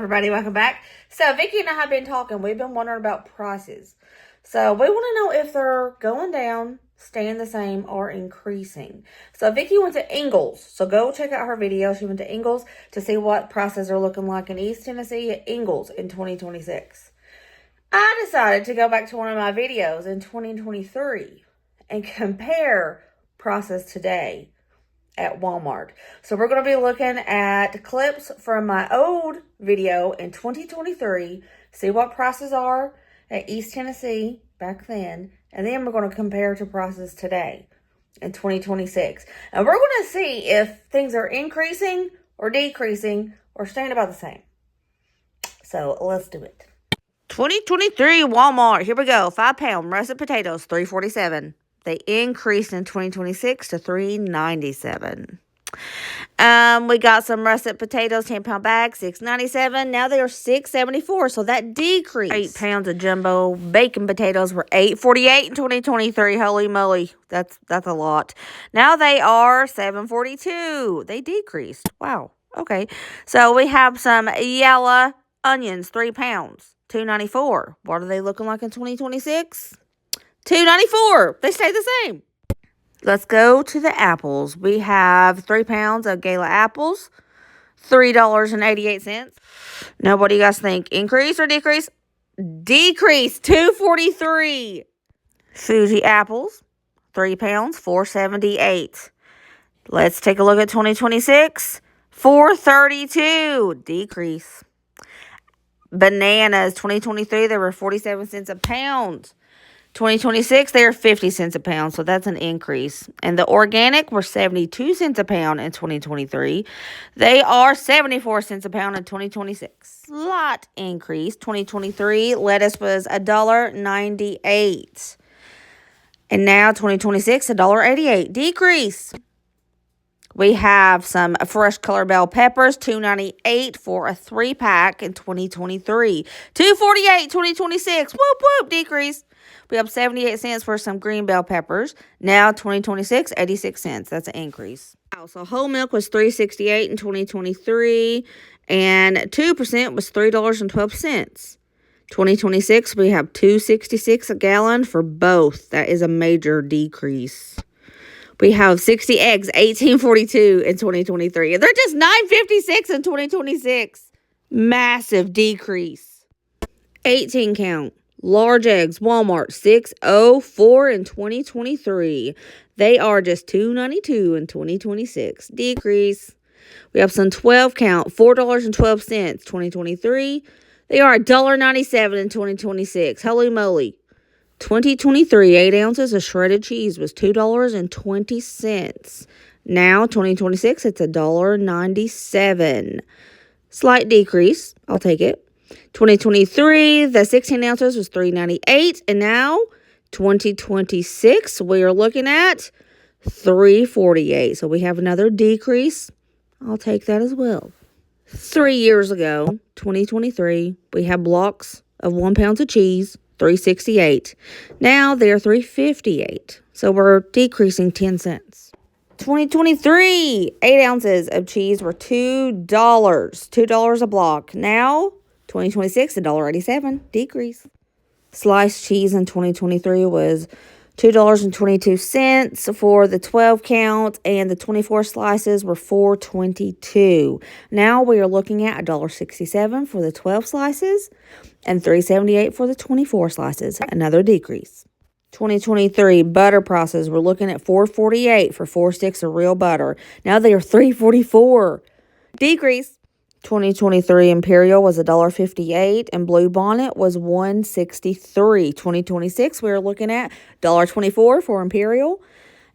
everybody, welcome back. So Vickie and I have been talking. We've been wondering about prices. So we want to know if they're going down, staying the same, or increasing. So Vickie went to Ingles. So go check out her video. She went to Ingles to see what prices are looking like in East Tennessee at Ingles in 2026. I decided to go back to one of my videos in 2023 and compare prices today at Walmart. So we're going to be looking at clips from my old video in 2023, see what prices are at East Tennessee back then, and then we're going to compare to prices today in 2026. And we're going to see if things are increasing or decreasing or staying about the same. So let's do it. 2023 Walmart. Here we go. 5-pound russet potatoes, $3.47. They increased in 2026 to $3.97. We got some russet potatoes, 10-pound bag, $6.97. Now they are $6.74, so that decreased. 8 pounds of jumbo bacon potatoes were $8.48 in 2023. Holy moly, that's a lot. Now they are $7.42. They decreased. Wow. Okay. So we have some yellow onions, 3 pounds, $2.94. What are they looking like in 2026? $2.94. They stay the same. Let's go to the apples. We have 3 pounds of Gala apples, $3.88. Now, what do you guys think? Increase or decrease? Decrease, $2.43. Fuji apples, 3 pounds, $4.78. Let's take a look at 2026. $4.32. Decrease. Bananas, 2023, they were 47 cents a pound. 2026, they are 50 cents a pound, so that's an increase. And the organic were 72 cents a pound in 2023. They are 74 cents a pound in 2026. Slight increase. 2023, lettuce was $1.98. And now 2026, $1.88. Decrease. We have some fresh color bell peppers, $2.98 for a 3-pack in 2023. $2.48, 2026. Whoop, whoop, decrease. We have 78 cents for some green bell peppers. Now, 2026, 86 cents. That's an increase. So, whole milk was $3.68 in 2023, and 2% was $3.12. 2026, we have $2.66 a gallon for both. That is a major decrease. We have 60 eggs, $18.42 in 2023. They're just $9.56 in 2026. Massive decrease. 18 count. Large eggs, Walmart, $6.04 in 2023. They are just $2.92 in 2026. Decrease. We have some 12 count, $4.12, 2023. They are $1.97 in 2026. Holy moly. 2023, 8 ounces of shredded cheese was $2.20. Now, 2026, it's $1.97. Slight decrease. I'll take it. 2023, the 16 ounces was $3.98. And now, 2026, we are looking at $3.48. So we have another decrease. I'll take that as well. 3 years ago, 2023, we have blocks of 1 pound of cheese, $3.68. Now they're $3.58. So we're decreasing 10 cents. 2023, 8 ounces of cheese were $2. $2 a block. Now, 2026, $1.87. Decrease. Sliced cheese in 2023 was $2.22 for the 12 count, and the 24 slices were $4.22. Now we are looking at $1.67 for the 12 slices and $3.78 for the 24 slices. Another decrease. 2023 butter prices, we're looking at $4.48 for 4 sticks of real butter. Now they are $3.44. Decrease. 2023 Imperial was $1.58 and Blue Bonnet was $1.63. 2026 we are looking at $1.24 for Imperial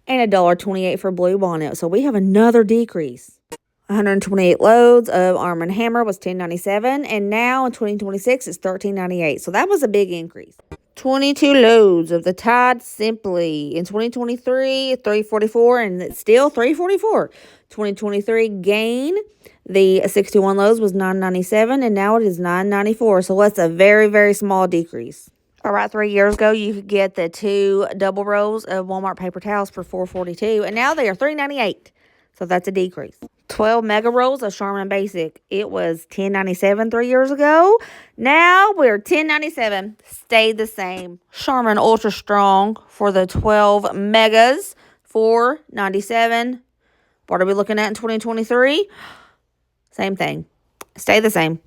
and $1.28 for Blue Bonnet. So we have another decrease. 128 loads of Arm & Hammer was $10.97, and now in 2026 it's $13.98. So that was a big increase. 22 loads of the Tide Simply in 2023, $3.44, and it's still $3.44. 2023 Gain, the 61 loads was $9.97, and now it is $9.94. So that's a very, very small decrease. All right, 3 years ago, you could get the 2 double rolls of Walmart paper towels for $4.42, and now they are $3.98. So that's a decrease. 12 mega rolls of Charmin Basic. It was $10.97 3 years ago. Now we're $10.97. Stayed the same. Charmin Ultra Strong for the 12 megas, $4.97. What are we looking at in 2023? Same thing. Stay the same.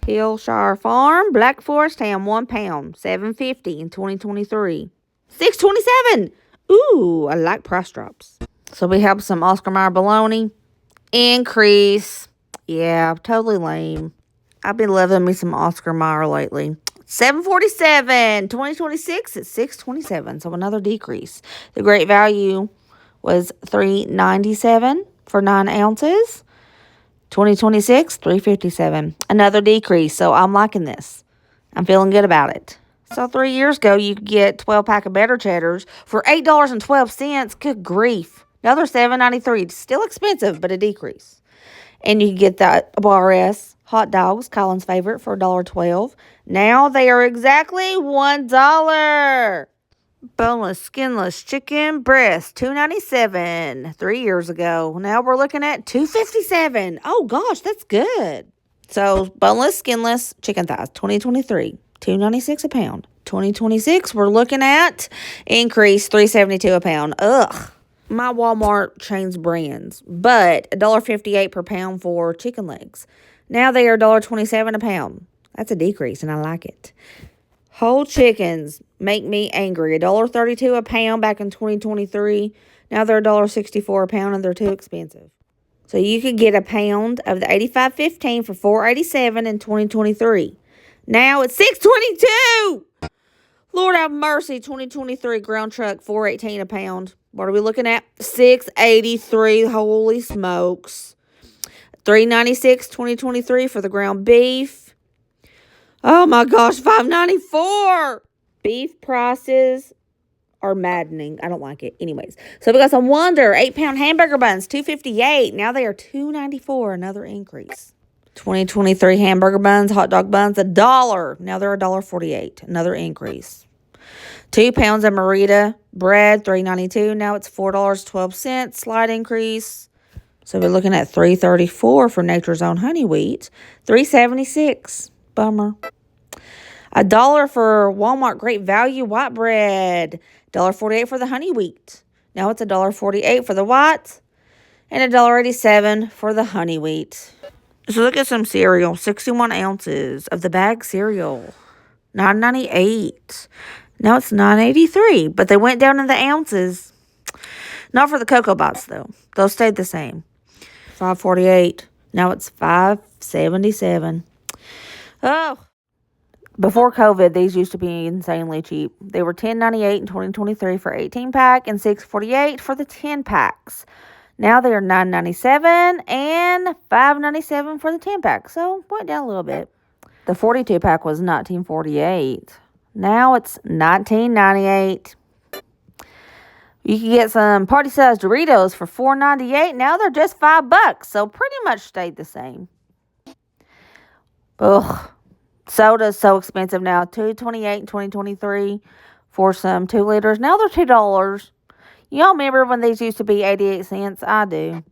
Hillshire Farm Black Forest ham, 1 pound, $7.50 in 2023. $6.27. Ooh, I like price drops. So we have some Oscar Mayer bologna. Increase. Yeah, totally lame. I've been loving me some Oscar Mayer lately. $7.47. 2026 at $6.27. So another decrease. The great value was $3.97 for 9 ounces. 2026, $3.57. Another decrease. So I'm liking this. I'm feeling good about it. So 3 years ago, you could get 12-pack of Better Cheddars for $8.12. Good grief. Now they're $7.93. Still expensive, but a decrease. And you can get that RS hot dogs, Colin's favorite, for $1.12. Now they are exactly $1. Boneless, skinless chicken breast, $2.97 3 years ago. Now we're looking at $2.57. Oh gosh, that's good. So boneless, skinless chicken thighs, 2023, $2.96 a pound. 2026, we're looking at increase $3.72 a pound. Ugh. My Walmart chains brands, but $1.58 per pound for chicken legs. Now they are $1.27 a pound. That's a decrease, and I like it. Whole chickens make me angry. $1.32 a pound back in 2023. Now they're $1.64 a pound, and they're too expensive. So you could get a pound of the 85.15 for $4.87 in 2023. Now it's $6.22. Lord have mercy. 2023 ground truck, $4.18 a pound. What are we looking at? $6.83. Holy smokes. $3.96 2023 for the ground beef. Oh my gosh, $5.94. Beef prices are maddening. I don't like it. Anyways, so we got some Wonder 8-pound hamburger buns, $2.58. Now they are $2.94. Another increase. 2023 hamburger buns, hot dog buns, $1. Now they're $1.48. Another increase. 2 pounds of Merita bread, $3.92. Now it's $4.12. Slight increase. So we're looking at $3.34 for Nature's Own honey wheat. $3.76. Bummer. $1 for Walmart Great Value white bread. $1.48 for the honey wheat. Now it's $1.48 for the white. And $1.87 for the honey wheat. So look at some cereal. 61 ounces of the bag cereal. $9.98. Now it's $9.83. But they went down in the ounces. Not for the Cocoa Pops, though. Those stayed the same. $5.48. Now it's $5.77. Oh. Before COVID, these used to be insanely cheap. They were $10.98 in 2023 for 18-pack and $6.48 for the 10-packs. Now they are $9.97 and $5.97 for the 10-pack. So, went down a little bit. The 42-pack was $19.48. Now it's $19.98. You can get some party-sized Doritos for $4.98. Now they're just $5. So, pretty much stayed the same. Ugh. Soda's so expensive now. $2.28 in 2023 for some 2 liters. Now they're $2. Y'all remember when these used to be 88 cents? I do.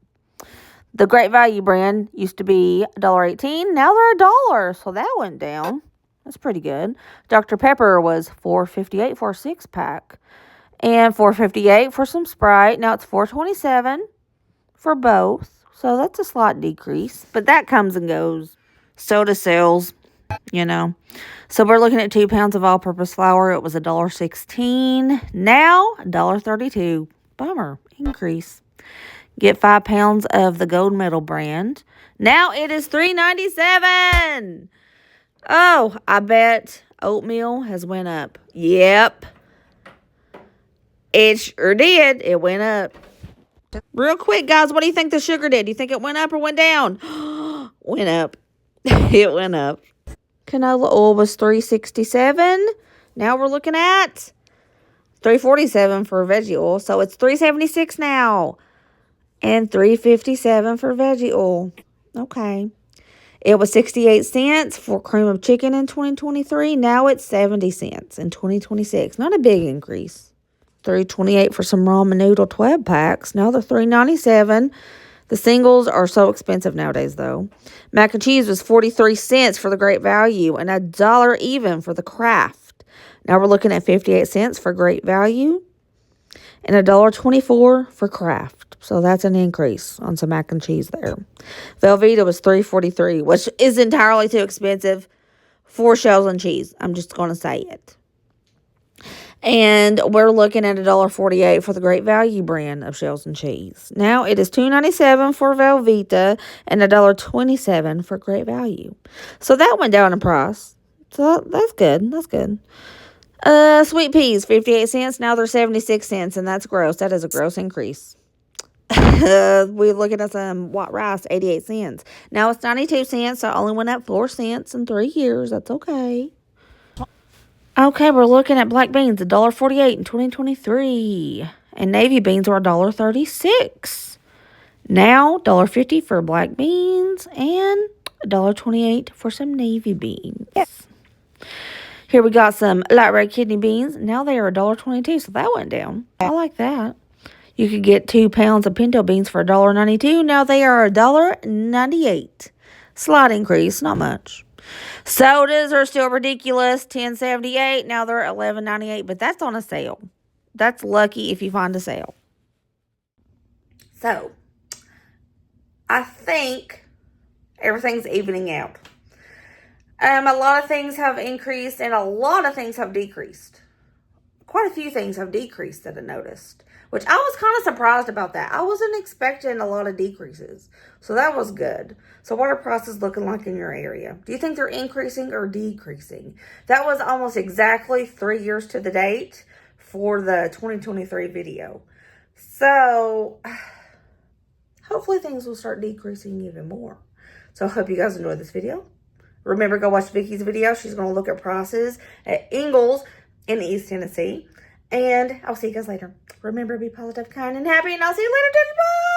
The Great Value brand used to be $1.18. Now they're $1. So that went down. That's pretty good. Dr. Pepper was $4.58 for a 6-pack. And $4.58 for some Sprite. Now it's $4.27 for both. So that's a slight decrease. But that comes and goes. Soda sales. You know, so we're looking at 2 pounds of all-purpose flour. It was $1.16. Now $1.32. Bummer. Increase. Get 5 pounds of the Gold Medal brand. Now it is $3.97. Oh, I bet oatmeal has went up. Yep. It sure did. It went up. Real quick, guys, what do you think the sugar did? Do you think it went up or went down? Went up. It went up. Canola oil was $3.67. Now we're looking at $3.47 for veggie oil. So it's $3.76 now. And $3.57 for veggie oil. Okay. It was 68 cents for cream of chicken in 2023. Now it's 70 cents in 2026. Not a big increase. $3.28 for some ramen noodle 12 packs. Now they're $3.97. The singles are so expensive nowadays, though. Mac and cheese was 43 cents for the Great Value and $1 even for the Kraft. Now we're looking at 58 cents for Great Value and $1.24 for Kraft. So that's an increase on some mac and cheese there. Velveeta was $3.43, which is entirely too expensive for shells and cheese. I'm just going to say it. And we're looking at $1.48 for the Great Value brand of shells and cheese. Now it is $2.97 for Velveeta and $1.27 for Great Value. So that went down in price. So that's good. That's good. Sweet peas, 58 cents. Now they're 76 cents, and that's gross. That is a gross increase. We're looking at some white rice, 88 cents. Now it's 92 cents, so I only went up 4 cents in 3 years. That's okay. Okay, we're looking at black beans, $1.48 in 2023. And navy beans are $1.36. Now, $1.50 for black beans and $1.28 for some navy beans. Yes. Here we got some light red kidney beans. Now they are $1.22, so that went down. I like that. You could get 2 pounds of pinto beans for $1.92. Now they are $1.98. Slight increase, not much. Sodas are still ridiculous, $10.78. Now they're $11.98, but that's on a sale. That's lucky if you find a sale. So, I think everything's evening out. A lot of things have increased and a lot of things have decreased. Quite a few things have decreased that I noticed, which I was kind of surprised about that. I wasn't expecting a lot of decreases, so that was good. So what are prices looking like in your area? Do you think they're increasing or decreasing? That was almost exactly 3 years to the date for the 2023 video. So hopefully things will start decreasing even more. So I hope you guys enjoyed this video. Remember, go watch Vickie's video. She's going to look at prices at Ingalls in East Tennessee. And I'll see you guys later. Remember, be positive, kind, and happy. And I'll see you later. Bye.